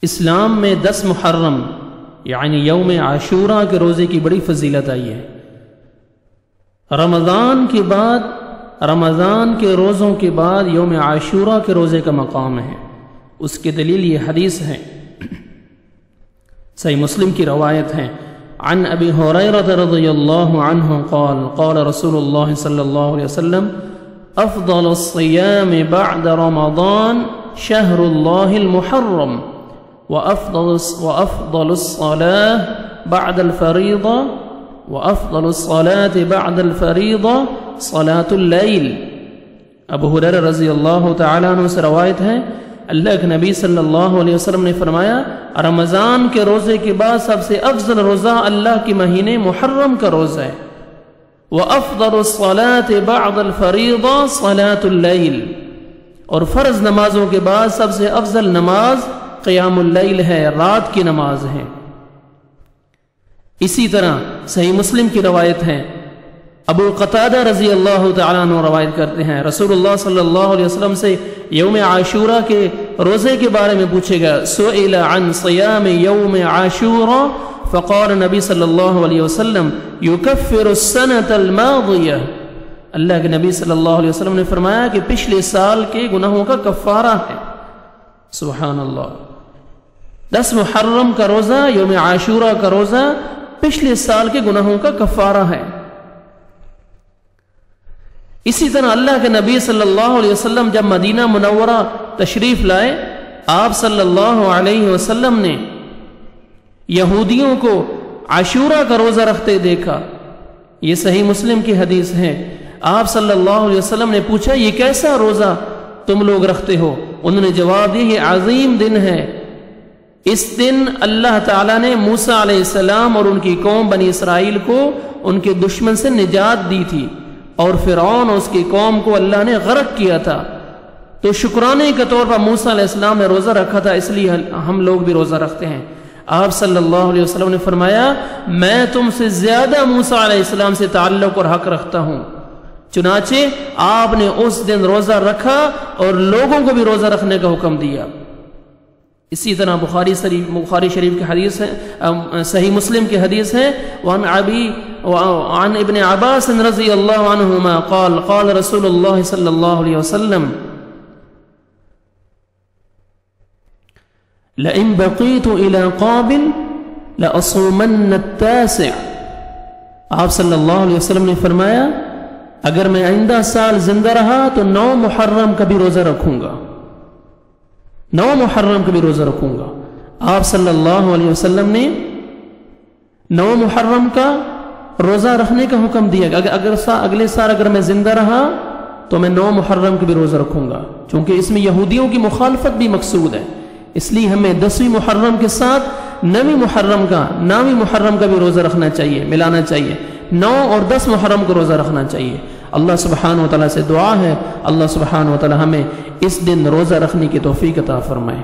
اسلام میں 10 محرم یعنی یوم عاشوراء کے روزے کی بڑی فضیلت آئی ہے۔ رمضان کے روزوں کے بعد یوم عاشوراء کے روزے کا مقام ہے۔ اس کی دلیل یہ حدیث ہے، صحیح مسلم کی روایت ہے، عن ابی ہریرہ رضی اللہ عنہ قال قال رسول اللہ صلی اللہ علیہ وسلم افضل الصیام بعد رمضان شہر اللہ المحرم وأفضل الصلاة بعد الفریضة صلاة الليل۔ ابو ہریرہ رضی اللہ تعالیٰ عنہ سے روایت ہے، اللہ کے نبی صلی اللہ علیہ وسلم نے فرمایا رمضان کے روزے کے بعد سب سے افضل روزہ اللہ کے مہینے محرم کا روزہ ہے۔ وأفضل الصلاة بعد الفریضة صلاة الليل، اور فرض نمازوں کے بعد سب سے افضل نماز قیام اللیل ہے، رات کی نماز ہے۔ اسی طرح صحیح مسلم کی روایت ہے، ابو قتادہ رضی اللہ تعالیٰ عنہ روایت کرتے ہیں، رسول اللہ صلی اللہ علیہ وسلم سے یوم عاشوراء کے روزے کے بارے میں پوچھے گا، سئل عن صیام یوم عاشوراء فقال نبی صلی اللہ علیہ وسلم یکفر السنة الماضیہ۔ اللہ کے نبی صلی اللہ علیہ وسلم نے فرمایا کہ پچھلے سال کے گناہوں کا کفارہ ہے۔ سبحان اللہ، 10 محرم کا روزہ، یوم عاشوراء کا روزہ پچھلے سال کے گناہوں کا کفارہ ہے۔ اسی طرح اللہ کے نبی صلی اللہ علیہ وسلم جب مدینہ منورہ تشریف لائے، آپ صلی اللہ علیہ وسلم نے یہودیوں کو عاشوراء کا روزہ رکھتے دیکھا۔ یہ صحیح مسلم کی حدیث ہے۔ آپ صلی اللہ علیہ وسلم نے پوچھا یہ کیسا روزہ تم لوگ رکھتے ہو؟ انہوں نے جواب دیا یہ عظیم دن ہے، اس دن اللہ تعالیٰ نے موسیٰ علیہ السلام اور ان کی قوم بنی اسرائیل کو ان کے دشمن سے نجات دی تھی، اور فرعون اور اس کی قوم کو اللہ نے غرق کیا تھا، تو شکرانے کے طور پر موسیٰ علیہ السلام نے روزہ رکھا تھا، اس لیے ہم لوگ بھی روزہ رکھتے ہیں۔ آپ صلی اللہ علیہ وسلم نے فرمایا میں تم سے زیادہ موسیٰ علیہ السلام سے تعلق اور حق رکھتا ہوں، چنانچہ آپ نے اس دن روزہ رکھا اور لوگوں کو بھی روزہ رکھنے کا حکم دیا۔ اسی طرح بخاری شریف کی حدیث ہے، صحیح مسلم کی حدیث ہے، وعن ابن عباس رضی اللہ عنہما قال قال رسول اللہ صلی اللہ علیہ وسلم لئن بقیت الى قابل لأصومن التاسع۔ آپ صلی اللہ علیہ وسلم نے فرمایا اگر میں آئندہ سال زندہ رہا تو 9 محرم کا بھی روزہ رکھوں گا، 9 محرم کا بھی روزہ رکھوں گا۔ آپ صلی اللہ علیہ وسلم نے 9 محرم کا روزہ رکھنے کا حکم دیا، اگلے سال اگر میں زندہ رہا تو میں 9 محرم کا بھی روزہ رکھوں گا، چونکہ اس میں یہودیوں کی مخالفت بھی مقصود ہے، اس لیے ہمیں 10ویں محرم کے ساتھ 9ویں محرم کا بھی روزہ رکھنا چاہیے، ملانا چاہیے، 9 اور 10 محرم کو روزہ رکھنا چاہیے۔ اللہ سبحانہ وتعالیٰ سے دعا ہے اللہ سبحانہ وتعالیٰ ہمیں اس دن روزہ رکھنے کی توفیق عطا فرمائے۔